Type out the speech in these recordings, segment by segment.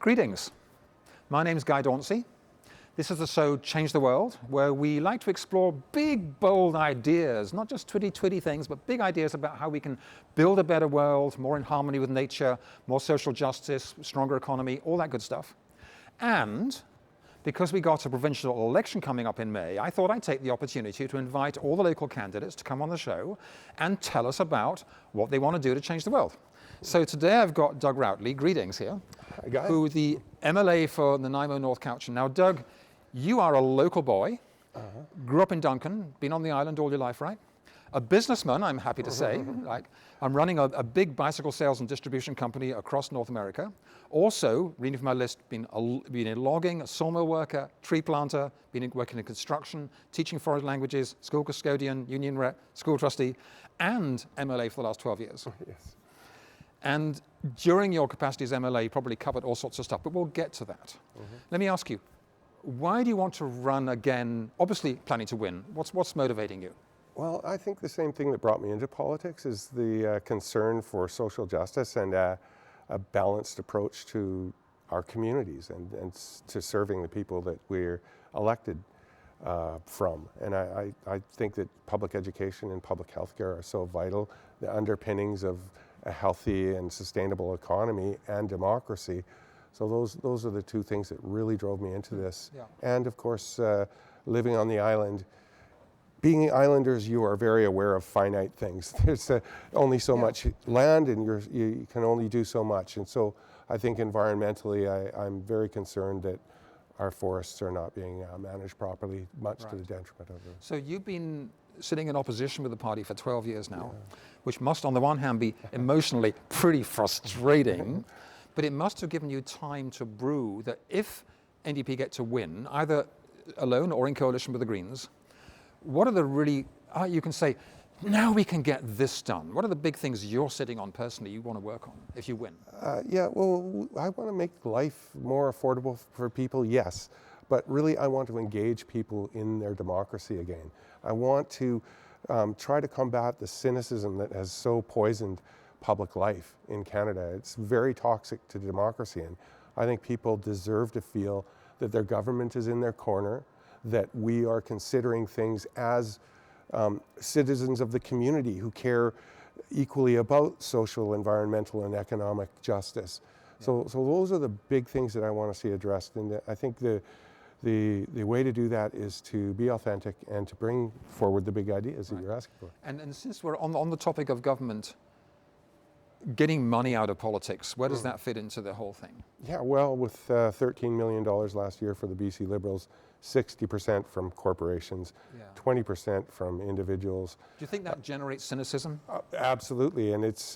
Greetings. My name's Guy Dauncey. This is the show Change the World, where we like to explore big, bold ideas, not just twitty things, but big ideas about how we can build a better world, more in harmony with nature, more social justice, stronger economy, all that good stuff. And because we got a provincial election coming up in May, I thought I'd take the opportunity to invite all the local candidates to come on the show and tell us about what they want to do to change the world. So today I've got Doug Routley, greetings here, who the MLA for Nanaimo, North Cowichan. Now, Doug, you are a local boy, grew up in Duncan, been on the island all your life, right? A businessman, I'm happy to say. I'm running a big bicycle sales and distribution company across North America. Also, reading from my list, been in logging, a sawmill worker, tree planter, working in construction, teaching foreign languages, school custodian, union rep, school trustee, and MLA for the last 12 years. Yes. And during your capacity as MLA, you probably covered all sorts of stuff, but we'll get to that. Let me ask you, why do you want to run again? Obviously planning to win. What's motivating you? Well, I think the same thing that brought me into politics is the concern for social justice and a balanced approach to our communities and to serving the people that we're elected from. And I think that public education and public health care are so vital, the underpinnings of a healthy and sustainable economy and democracy. So those are the two things that really drove me into this. Yeah. And of course, living on the island, being islanders, you are very aware of finite things. There's only so much land, and you can only do so much. And so I think environmentally, I'm very concerned that our forests are not being managed properly, much to the detriment of them. So you've been sitting in opposition with the party for 12 years now, which must on the one hand be emotionally pretty frustrating, but it must have given you time to brew that if NDP get to win, either alone or in coalition with the Greens, what are the really, you can say, now we can get this done. What are the big things you're sitting on personally you want to work on if you win? Well, I want to make life more affordable for people, yes. But really, I want to engage people in their democracy again. I want to try to combat the cynicism that has so poisoned public life in Canada. It's very toxic to democracy, and I think people deserve to feel that their government is in their corner, that we are considering things as citizens of the community who care equally about social, environmental, and economic justice. So those are the big things that I want to see addressed, and I think the way to do that is to be authentic and to bring forward the big ideas that you're asking for. And since we're on the topic of government, getting money out of politics, where does that fit into the whole thing? Yeah, well, with $13 million last year for the BC Liberals, 60% from corporations, 20% from individuals. Do you think that generates cynicism? Absolutely, and it's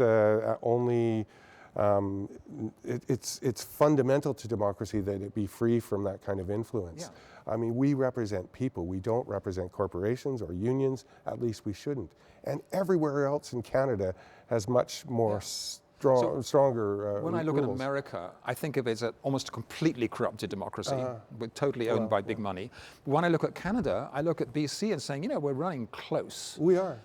it's fundamental to democracy that it be free from that kind of influence. I mean, we represent people. We don't represent corporations or unions. At least we shouldn't. And everywhere else in Canada has much more stronger when I look rules. at America, I think of it as almost a completely corrupted democracy, totally owned by big money. When I look at Canada, I look at BC and saying, we're running close. We are.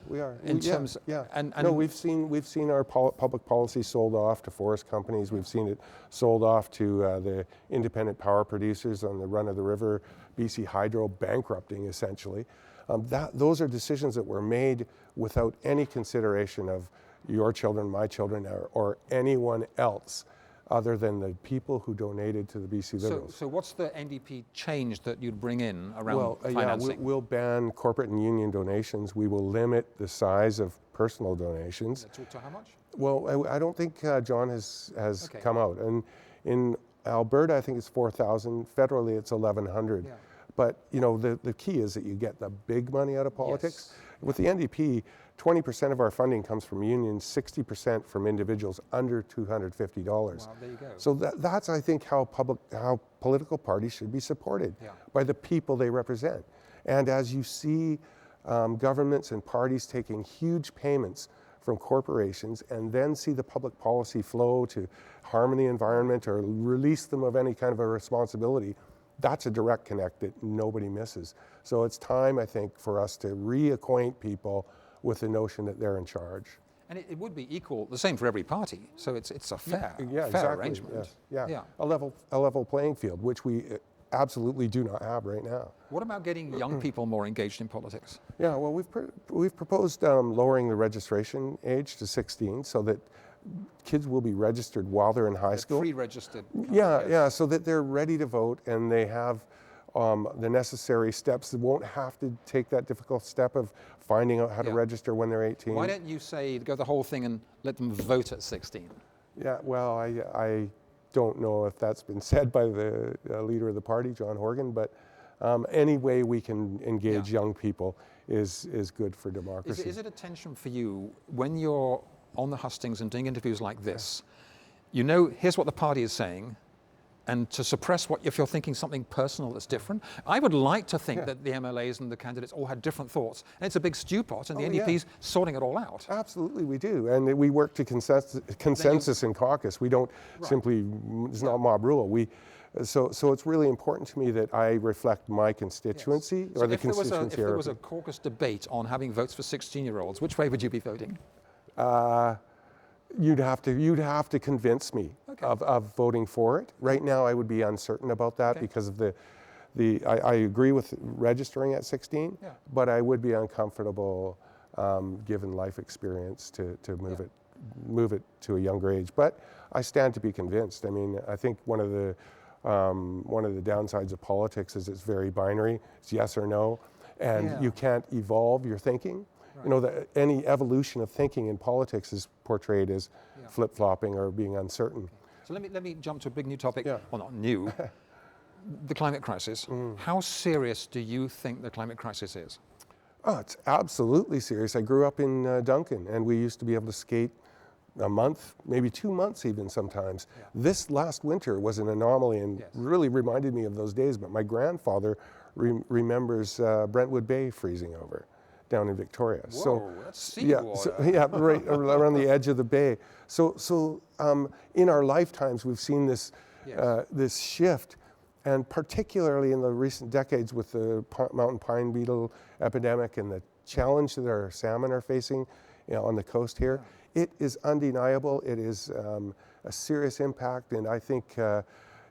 No, we've seen our public policy sold off to forest companies. We've seen it sold off to the independent power producers on the run-of-the-river, BC Hydro bankrupting essentially. Those are decisions that were made without any consideration of your children, my children, or anyone else other than the people who donated to the BC Liberals. So what's the NDP change that you'd bring in around financing? We'll ban corporate and union donations. We will limit the size of personal donations. To how much? Well, I don't think John has come out. And in Alberta, I think it's 4,000. Federally, it's 1,100. Yeah. But the key is that you get the big money out of politics. Yes. With the NDP, 20% of our funding comes from unions, 60% from individuals under $250. Wow, there you go. So that's, I think, how political parties should be supported by the people they represent. And as you see governments and parties taking huge payments from corporations and then see the public policy flow to harm the environment or release them of any kind of a responsibility, that's a direct connect that nobody misses. So it's time, I think, for us to reacquaint people with the notion that they're in charge. And it would be equal, the same for every party. So it's a fair, fair exactly. arrangement. Yeah. A level playing field, which we absolutely do not have right now. What about getting young people more engaged in politics? Yeah, well, we've proposed lowering the registration age to 16 so that kids will be registered while they're in high school. Pre-registered. Yeah, so that they're ready to vote and they have the necessary steps. They won't have to take that difficult step of finding out how to register when they're 18. Why don't you say go the whole thing and let them vote at 16? Yeah, well, I don't know if that's been said by the leader of the party, John Horgan, but any way we can engage young people is good for democracy. Is it a tension for you when you're on the hustings and doing interviews like this? You know, here's what the party is saying, and to suppress what if you're thinking something personal that's different. I would like to think that the MLAs and the candidates all had different thoughts, and it's a big stew pot, and the NDP's sorting it all out. Absolutely, we do, and we work to consensus in caucus. We don't simply, it's not mob rule. So it's really important to me that I reflect my constituency or the constituency. If there was a caucus debate on having votes for 16-year-olds, which way would you be voting? You'd have to convince me of voting for it. Right now, I would be uncertain about that because of I agree with registering at 16, but I would be uncomfortable given life experience to move it to a younger age. But I stand to be convinced. I mean, I think one of the downsides of politics is it's very binary. It's yes or no, and you can't evolve your thinking. Right. You know, any evolution of thinking in politics is portrayed as flip-flopping or being uncertain. So let me jump to a big new topic. Well, not new. The climate crisis. How serious do you think the climate crisis is? Oh, it's absolutely serious. I grew up in Duncan, and we used to be able to skate a month, maybe 2 months even sometimes. This last winter was an anomaly and really reminded me of those days, but my grandfather remembers Brentwood Bay freezing over down in Victoria. Whoa, that's seawater. Right around the edge of the bay. So in our lifetimes, we've seen this this shift, and particularly in the recent decades with the mountain pine beetle epidemic and the challenge that our salmon are facing, on the coast here. It is undeniable. It is a serious impact, and I think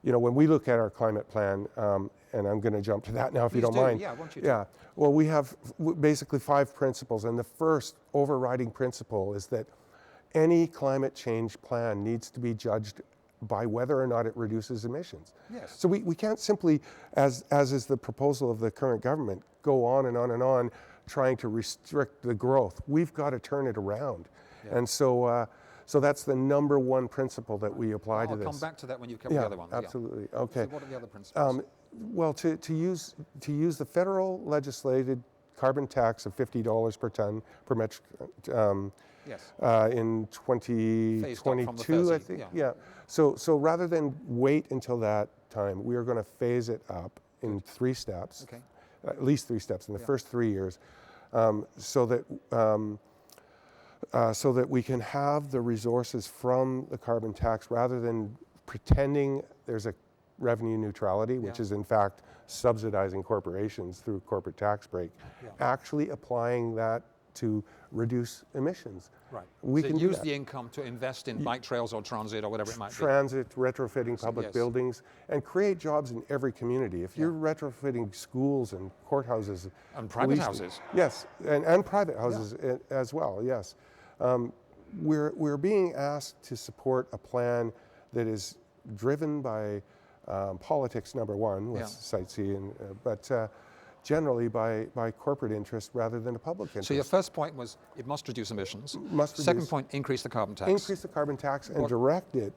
when we look at our climate plan, and I'm going to jump to that now if you don't mind. Yeah, I want you to. Well, we have basically 5 principles, and the first overriding principle is that any climate change plan needs to be judged by whether or not it reduces emissions. Yes. So we can't simply, as is the proposal of the current government, go on and on and on trying to restrict the growth. We've got to turn it around. And so that's the number 1 principle that we apply to this. I'll come back to that when you cover the other ones. Absolutely. Okay. So what are the other principles? Well, to use the federal legislated carbon tax of $50 per ton per metric in 2022, I think. So rather than wait until that time, we are going to phase it up in 3 steps. Okay. At least 3 steps in the first 3 years, so that we can have the resources from the carbon tax rather than pretending there's a revenue neutrality, which is in fact subsidizing corporations through corporate tax break, actually applying that to reduce emissions. Right. We can use the income to invest in bike trails or transit or whatever it might be. Transit, retrofitting public buildings, and create jobs in every community. If you're retrofitting schools and courthouses. And private houses. Yes, and private houses as well, yes. We're being asked to support a plan that is driven by politics, number 1, with sightseeing, but generally by corporate interest rather than a public interest. So your first point was it must reduce emissions. Second point, increase the carbon tax. Increase the carbon tax and direct it.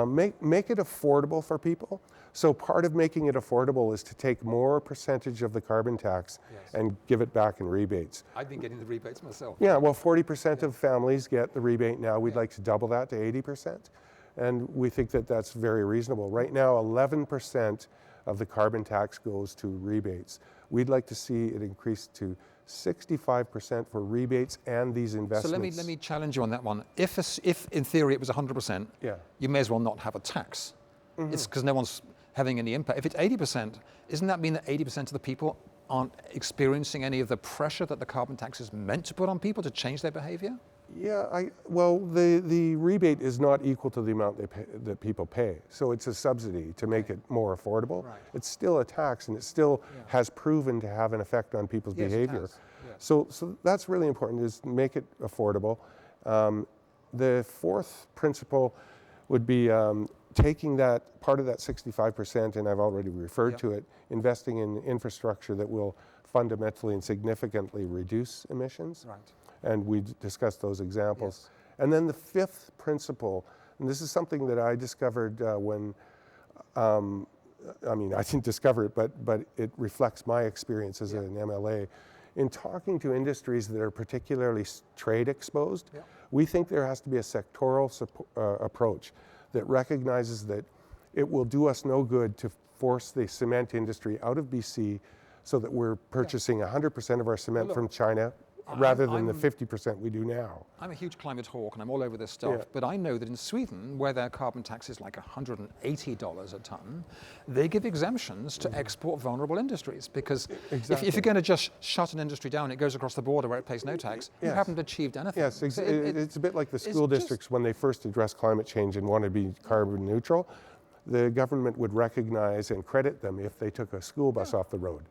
Make it affordable for people. So part of making it affordable is to take more percentage of the carbon tax and give it back in rebates. I've been getting the rebates myself. Yeah, well, 40% of families get the rebate now. We'd like to double that to 80%. And we think that that's very reasonable. Right now, 11% of the carbon tax goes to rebates. We'd like to see it increase to 65% for rebates and these investments. So let me challenge you on that one. If in theory it was 100%, you may as well not have a tax. It's because no one's having any impact. If it's 80%, doesn't that mean that 80% of the people aren't experiencing any of the pressure that the carbon tax is meant to put on people to change their behavior? Yeah, well, the rebate is not equal to the amount that people pay. So it's a subsidy to make it more affordable. Right. It's still a tax, and it still has proven to have an effect on people's behavior. It has. Yes. So that's really important, is make it affordable. The fourth principle would be taking that part of that 65%, and I've already referred to it, investing in infrastructure that will fundamentally and significantly reduce emissions. Right. And we discussed those examples. Yes. And then the fifth principle, and this is something that I discovered when, I mean, I didn't discover it, but it reflects my experience as an MLA. In talking to industries that are particularly trade exposed, we think there has to be a sectoral approach that recognizes that it will do us no good to force the cement industry out of BC so that we're purchasing 100% of our cement from China, rather than the 50% we do now. I'm a huge climate hawk and I'm all over this stuff, but I know that in Sweden, where their carbon tax is like $180 a ton, they give exemptions to export vulnerable industries, because if you're going to just shut an industry down, it goes across the border where it pays no tax, you haven't achieved anything. Yes, it's a bit like the school districts when they first addressed climate change and wanted to be carbon neutral. The government would recognize and credit them if they took a school bus off the road.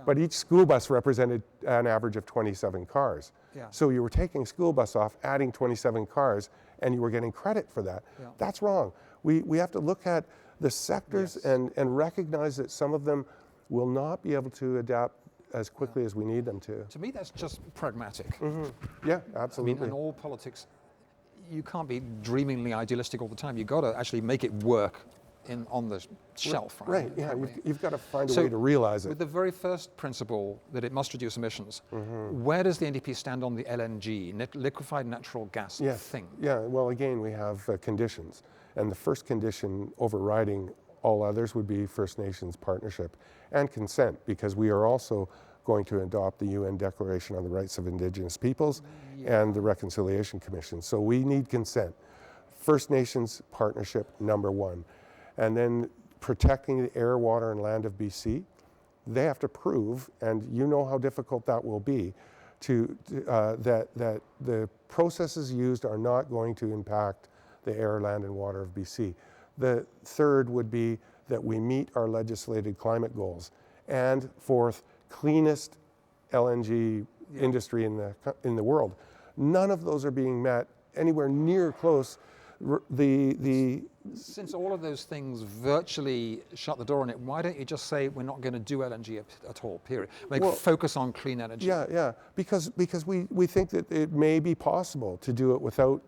But each school bus represented an average of 27 cars. So you were taking a school bus off, adding 27 cars, and you were getting credit for that. That's wrong. We have to look at the sectors and recognize that some of them will not be able to adapt as quickly as we need them to. To me, that's just pragmatic. Yeah, absolutely. I mean, in all politics, you can't be dreamingly idealistic all the time. You've got to actually make it work on the shelf. Right, yeah, you've got to find a way to realize it. With the very first principle that it must reduce emissions, where does the NDP stand on the LNG, liquefied natural gas thing? Yeah, well, again, we have conditions. And the first condition overriding all others would be First Nations partnership and consent, because we are also going to adopt the UN Declaration on the Rights of Indigenous Peoples and the Reconciliation Commission. So we need consent. First Nations partnership, number one. And then protecting the air, water, and land of BC, they have to prove, and you know how difficult that will be, that the processes used are not going to impact the air, land, and water of BC. The third would be that we meet our legislated climate goals. And fourth, cleanest LNG industry in the world. None of those are being met anywhere near close. Since all of those things virtually shut the door on it, why don't you just say we're not going to do LNG at all, period? Focus on clean energy. Yeah, because we think that it may be possible to do it without,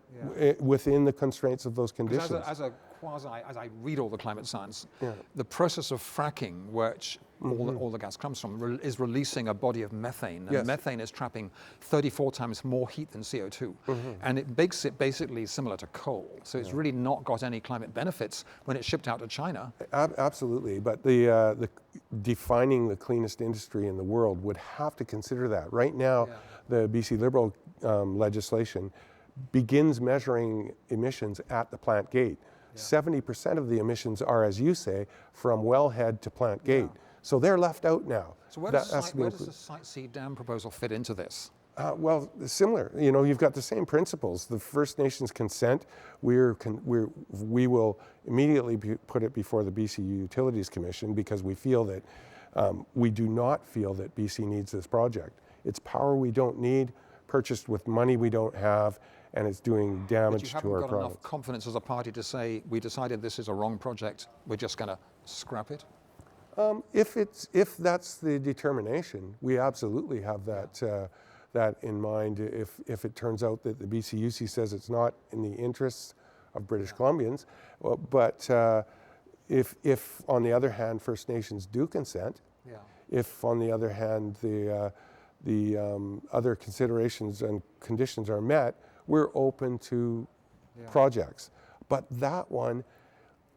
within the constraints of those conditions. As I read all the climate science, the process of fracking, which all the gas comes from, is releasing a body of methane. And methane is trapping 34 times more heat than CO2. And it makes it basically similar to coal. So it's really not got any climate benefits when it's shipped out to China. Absolutely, but the defining the cleanest industry in the world would have to consider that. Right now, the BC Liberal legislation begins measuring emissions at the plant gate. 70% of the emissions are, as you say, from wellhead to plant gate. So they're left out now. So where does the Site C dam proposal fit into this? Well, similar. You know, you've got the same principles. The First Nations consent, we will immediately put it before the BC Utilities Commission, because we feel that we do not feel that BC needs this project. It's power we don't need, purchased with money we don't have, and it's doing damage to our province. But you haven't got enough confidence as a party to say, we decided this is a wrong project, we're just going to scrap it? If that's the determination, we absolutely have that in mind. If it turns out that the BCUC says it's not in the interests of British Columbians, but if on the other hand First Nations do consent, if on the other hand the other considerations and conditions are met, we're open to projects. But that one,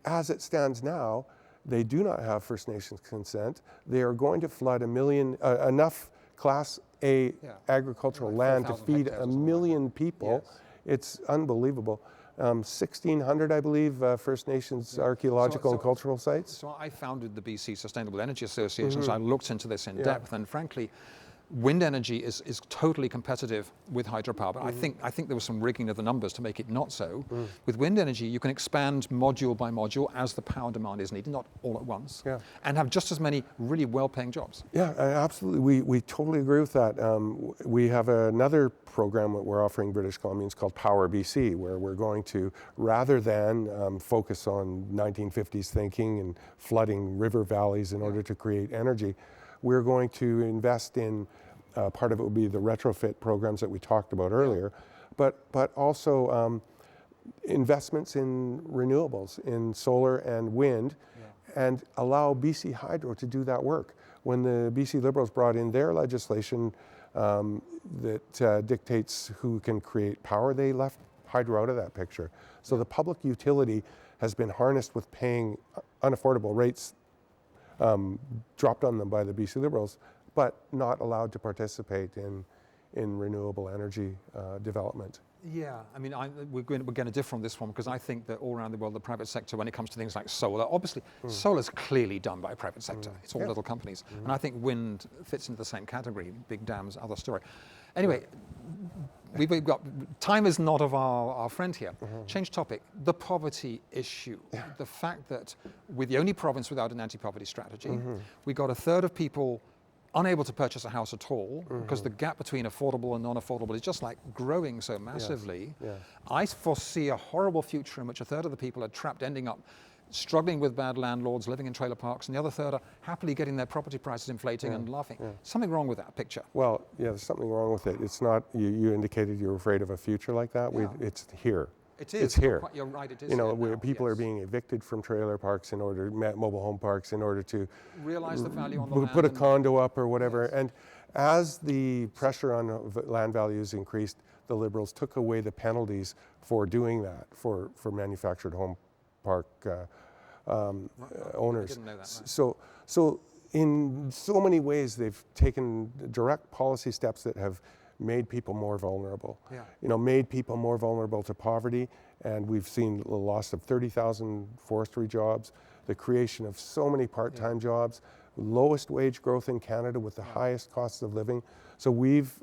as it stands now, they do not have First Nations consent. They are going to flood enough Class A agricultural land to feed 1 million people. It's unbelievable. 1,600, I believe, First Nations archaeological and cultural sites. So I founded the BC Sustainable Energy Association, so I looked into this in depth, and frankly, Wind energy is totally competitive with hydropower, but I think there was some rigging of the numbers to make it not so. With wind energy, you can expand module by module as the power demand is needed, not all at once, and have just as many really well-paying jobs. Yeah, absolutely. We totally agree with that. We have another program that we're offering British Columbians called Power BC, where we're going to, rather than focus on 1950s thinking and flooding river valleys in order to create energy, we're going to invest in, part of it will be the retrofit programs that we talked about earlier, but also investments in renewables, in solar and wind, and allow BC Hydro to do that work. When the BC Liberals brought in their legislation that dictates who can create power, they left hydro out of that picture. So the public utility has been harnessed with paying unaffordable rates dropped on them by the BC Liberals, but not allowed to participate in renewable energy development. Yeah, I mean, we're going to differ on this one because I think that all around the world, the private sector, when it comes to things like solar, obviously solar is clearly done by private sector. It's all little companies. And I think wind fits into the same category, big dams, other story. Anyway, we've got, time is not of our friend here. Change topic, the poverty issue. The fact that we're the only province without an anti-poverty strategy. We got a third of people unable to purchase a house at all because the gap between affordable and non-affordable is just like growing so massively. I foresee a horrible future in which a third of the people are trapped, ending up struggling with bad landlords, living in trailer parks, and the other third are happily getting their property prices inflating and laughing. Something wrong with that picture. Well, yeah, there's something wrong with it. It's not, you indicated you're afraid of a future like that. It's here. It is. It's here. You're right, it is. You know, where people are being evicted from trailer parks in order, mobile home parks in order to realize the value on the land. Put a condo up or whatever. And as the pressure on land values increased, the Liberals took away the penalties for doing that for manufactured home park owners. I didn't know that, So in so many ways, they've taken direct policy steps that have made people more vulnerable. You know, made people more vulnerable to poverty, and we've seen the loss of 30,000 forestry jobs, the creation of so many part-time jobs, lowest wage growth in Canada with the highest costs of living. So we've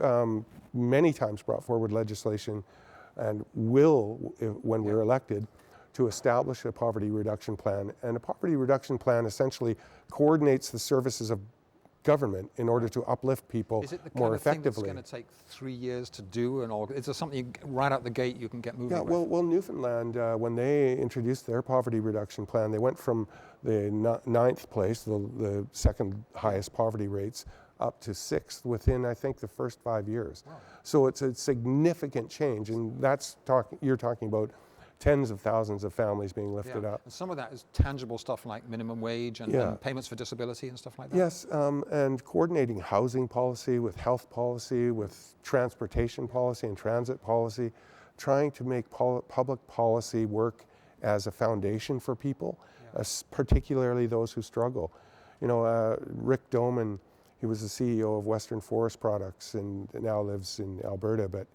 many times brought forward legislation and will, when we're elected, to establish a poverty reduction plan. And a poverty reduction plan essentially coordinates the services of government in order to uplift people more effectively. Is it the kind of thing that's going to take 3 years to do, and is there something right out the gate you can get moving with? Well, Newfoundland, when they introduced their poverty reduction plan, they went from the 9th place, the second highest poverty rates, up to 6th within, I think, the first 5 years. So it's a significant change, and that's you're talking about tens of thousands of families being lifted up. And some of that is tangible stuff like minimum wage and payments for disability and stuff like that? Yes, and coordinating housing policy with health policy, with transportation policy and transit policy, trying to make public policy work as a foundation for people, particularly those who struggle. You know, Rick Doman, he was the CEO of Western Forest Products and now lives in Alberta, but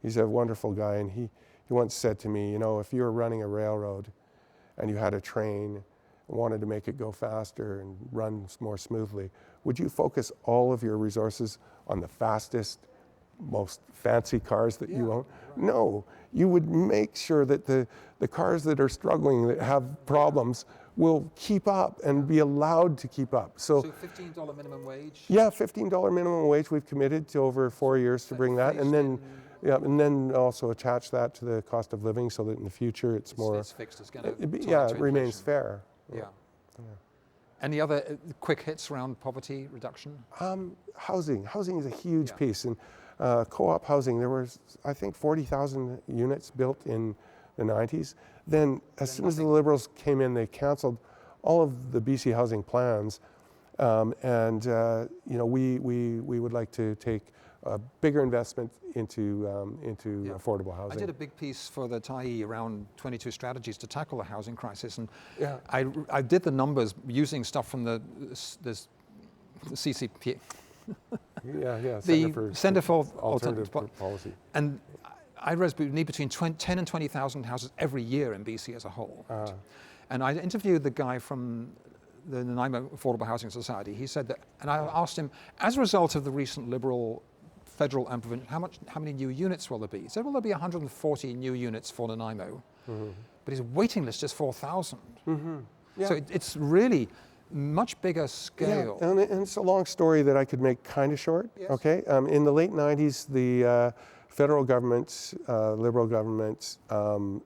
he's a wonderful guy, and he once said to me, you know, if you were running a railroad and you had a train and wanted to make it go faster and run more smoothly, would you focus all of your resources on the fastest, most fancy cars that you own? No, you would make sure that the cars that are struggling, that have problems, will keep up and be allowed to keep up. So $15 minimum wage? Yeah, $15 minimum wage. We've committed to over 4 years to bring that, and then and then also attach that to the cost of living so that in the future it's more... It's fixed, it's going to... it remains fair. Any other quick hits around poverty reduction? Housing. Housing is a huge piece. And co-op housing, there was, I think, 40,000 units built in the 90s. Then as soon as the Liberals came in, they canceled all of the BC housing plans. You know, we would like to take a bigger investment into affordable housing. I did a big piece for the Tyee around 22 strategies to tackle the housing crisis, and I did the numbers using stuff from the CCP. The Centre for Alternative Policy. And I realized we need between 10 and 20,000 houses every year in BC as a whole. And I interviewed the guy from the Nanaimo Affordable Housing Society, he said that, and I asked him, as a result of the recent Liberal federal and provincial, how many new units will there be? He said, well, there'll be 140 new units for Nanaimo, but his waiting list is 4,000. Yeah. So it's really much bigger scale. Yeah, and it's a long story that I could make kind of short. Yes. Okay, in the late 90s, the federal government, Liberal government,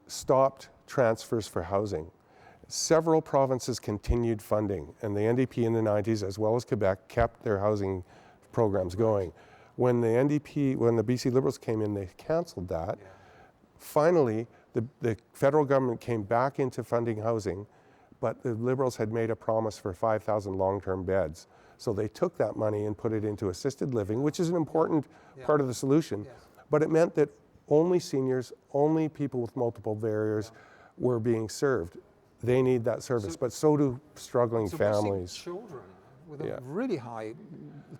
stopped transfers for housing. Several provinces continued funding, and the NDP in the 90s, as well as Quebec, kept their housing programs going. When the BC Liberals came in, they canceled that. Yeah. Finally, the federal government came back into funding housing, but the Liberals had made a promise for 5,000 long-term beds. So they took that money and put it into assisted living, which is an important part of the solution. Yes. But it meant that only seniors, only people with multiple barriers were being served. They need that service, but so do struggling families. Children with a really high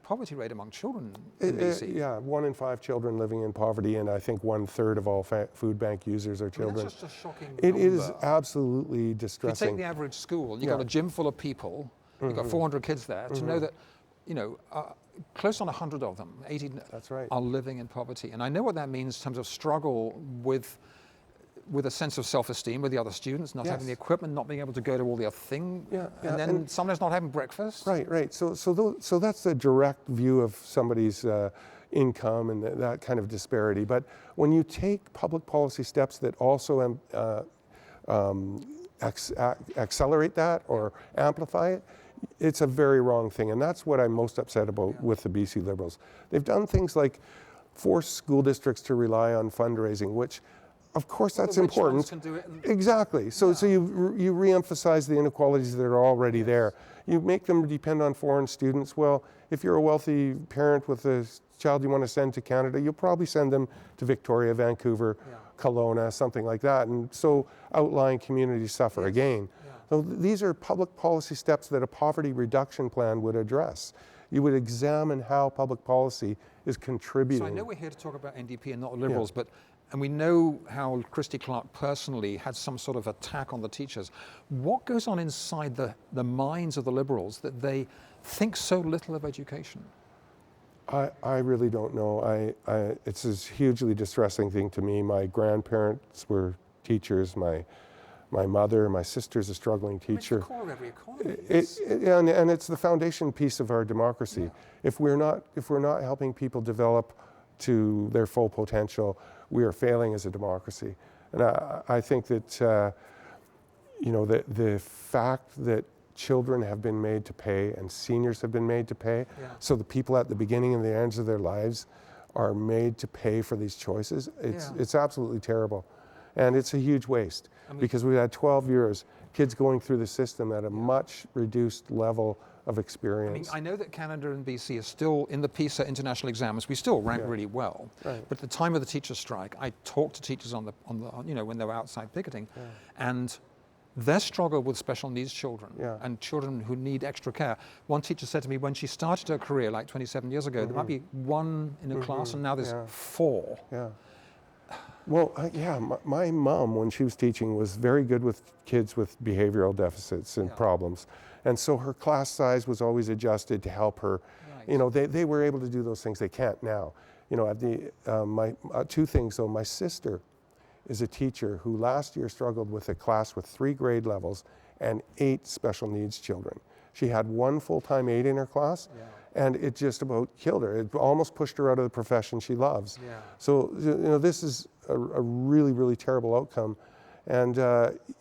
poverty rate among children in BC. Yeah, 1 in 5 children living in poverty, and I think 1/3 of all food bank users are children. That's just a shocking It number. is absolutely distressing. If you take the average school, and you've got a gym full of people, you've got 400 kids there, to know that, close on 100 of them, 80 That's right. are living in poverty. And I know what that means in terms of struggle with a sense of self-esteem with the other students, not having the equipment, not being able to go to all the other things, and then sometimes not having breakfast. Right. So that's the direct view of somebody's income and that kind of disparity. But when you take public policy steps that also accelerate that or amplify it, it's a very wrong thing. And that's what I'm most upset about with the BC Liberals. They've done things like force school districts to rely on fundraising, which of course that's important. Can do it Exactly. So you re-emphasize the inequalities that are already there. You make them depend on foreign students. Well, if you're a wealthy parent with a child you want to send to Canada, you'll probably send them to Victoria, Vancouver, Kelowna, something like that. And so outlying communities suffer again. So these are public policy steps that a poverty reduction plan would address. You would examine how public policy is contributing. So I know we're here to talk about NDP and not Liberals, and we know how Christy Clark personally had some sort of attack on the teachers. What goes on inside the minds of the Liberals that they think so little of education? I really don't know. It's a hugely distressing thing to me. My grandparents were teachers. My mother, my sister's a struggling teacher. It's the core of every economy. And it's the foundation piece of our democracy. Yeah. If we're not helping people develop to their full potential, we are failing as a democracy. And I think that the fact that children have been made to pay and seniors have been made to pay, so the people at the beginning and the ends of their lives are made to pay for these choices, it's absolutely terrible. And it's a huge waste because we had 12 years, kids going through the system at a much reduced level of experience. I know that Canada and BC are still in the PISA international exams. We still rank really well. Right. But at the time of the teacher strike, I talked to teachers on the when they were outside picketing, and their struggle with special needs children and children who need extra care. One teacher said to me when she started her career like 27 years ago, there might be 1 in a class, and now there's 4. Yeah. Well, my mom, when she was teaching, was very good with kids with behavioral deficits and problems. And so her class size was always adjusted to help her. Right. They were able to do those things. They can't now. Two things though. My sister is a teacher who last year struggled with a class with 3 grade levels and 8 special needs children. She had 1 full-time aide in her class. And it just about killed her. It almost pushed her out of the profession she loves. Yeah. So this is a really, really terrible outcome. And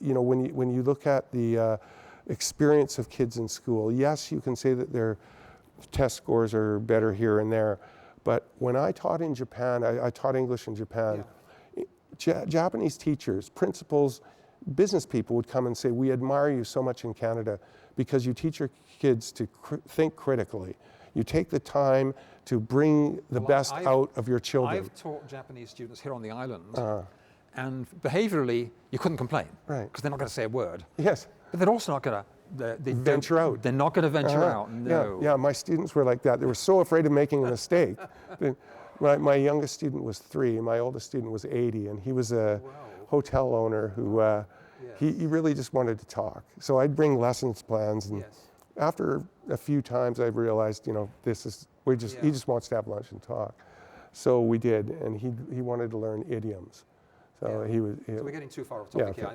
when you look at the experience of kids in school, yes, you can say that their test scores are better here and there. But when I taught in Japan, I taught English in Japan. Japanese teachers, principals, business people would come and say, "We admire you so much in Canada because you teach your kids to think critically. You take the time to bring the best out of your children." I've taught Japanese students here on the island, and behaviorally, you couldn't complain, right? Because they're not going to say a word. Yes. But they're also not going to venture out. They're not going to venture out. No. Yeah. My students were like that. They were so afraid of making a mistake. My youngest student was 3. My oldest student was 80, and he was a hotel owner who He really just wanted to talk. So I'd bring lessons plans, and after a few times I realized, he just wants to have lunch and talk. So we did, and he wanted to learn idioms. So so we're getting too far off topic here.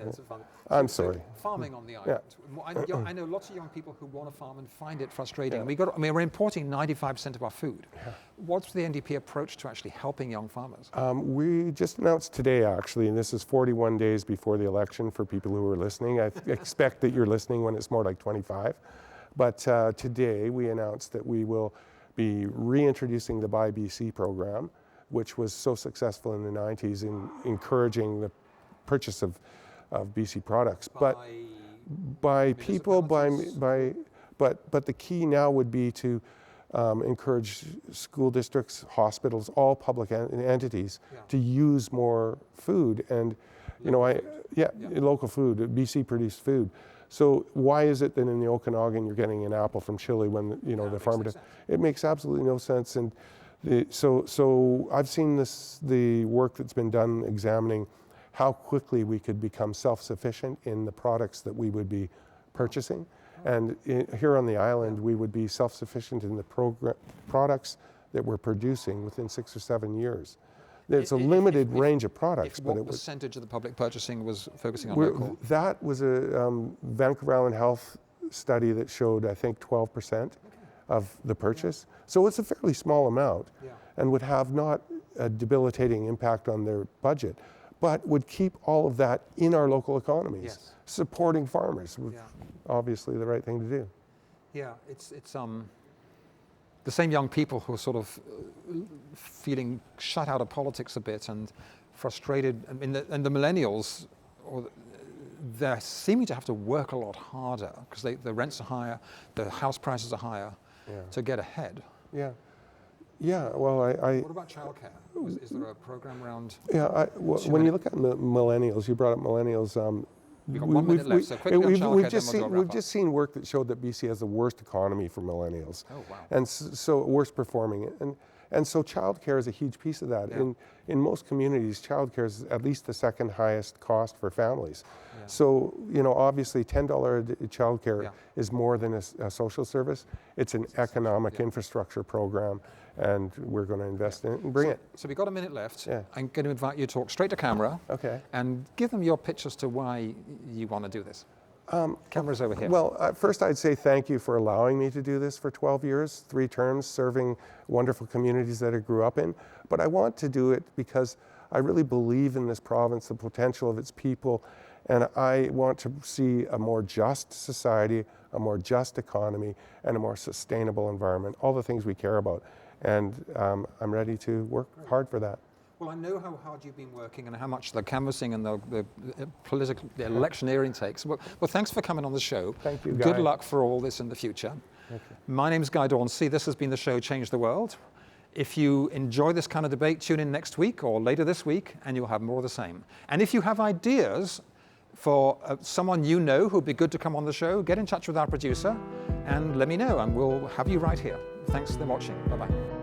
I'm sorry. Farming on the island. I know lots of young people who want to farm and find it frustrating. We're importing 95% of our food. What's the NDP approach to actually helping young farmers? We just announced today, actually, and this is 41 days before the election for people who are listening. I expect that you're listening when it's more like 25. But today we announced that we will be reintroducing the Buy BC program, which was so successful in the 90s in encouraging the purchase of BC products. But by people, but the key now would be to encourage school districts, hospitals, all public entities to use more food and, local food, BC produced food. So why is it that in the Okanagan you're getting an apple from Chile when the farmer does? It makes absolutely no sense. And so I've seen the work that's been done examining how quickly we could become self-sufficient in the products that we would be purchasing. And here on the island, we would be self-sufficient in the products that we're producing within 6 or 7 years. It's a limited range of products. What percentage of the public purchasing was focusing on local? That was a Vancouver Island Health study that showed, I think, 12% of the purchase. So it's a fairly small amount and would have not a debilitating impact on their budget, but would keep all of that in our local economies, supporting farmers, obviously the right thing to do. Yeah, it's the same young people who are sort of feeling shut out of politics a bit and frustrated, and the millennials, they're seeming to have to work a lot harder because the rents are higher, the house prices are higher to get ahead. Well, What about childcare? Is there a program around? When you look at millennials, you brought up millennials. We've got 1 minute left, so quickly on childcare, we've just seen work that showed that BC has the worst economy for millennials. Oh, wow. And so worst performing. And so childcare is a huge piece of that. In most communities, childcare is at least the second highest cost for families. So, obviously $10 childcare is more than a social service. It's an economic infrastructure program, and we're going to invest in it and bring it. So we've got a minute left. I'm going to invite you to talk straight to camera. Okay. And give them your pitch as to why you want to do this. Camera's over here. Well, first I'd say thank you for allowing me to do this for 12 years, 3 terms, serving wonderful communities that I grew up in. But I want to do it because I really believe in this province, the potential of its people, and I want to see a more just society, a more just economy, and a more sustainable environment, all the things we care about. And I'm ready to work hard for that. Well, I know how hard you've been working and how much the canvassing and the electioneering takes. Well, thanks for coming on the show. Thank you, Guy. Good luck for all this in the future. Thank you. My name's Guy Dauncey. This has been the show Change the World. If you enjoy this kind of debate, tune in next week or later this week, and you'll have more of the same. And if you have ideas for someone you know who'd be good to come on the show, get in touch with our producer and let me know, and we'll have you right here. Thanks for watching. Bye-bye.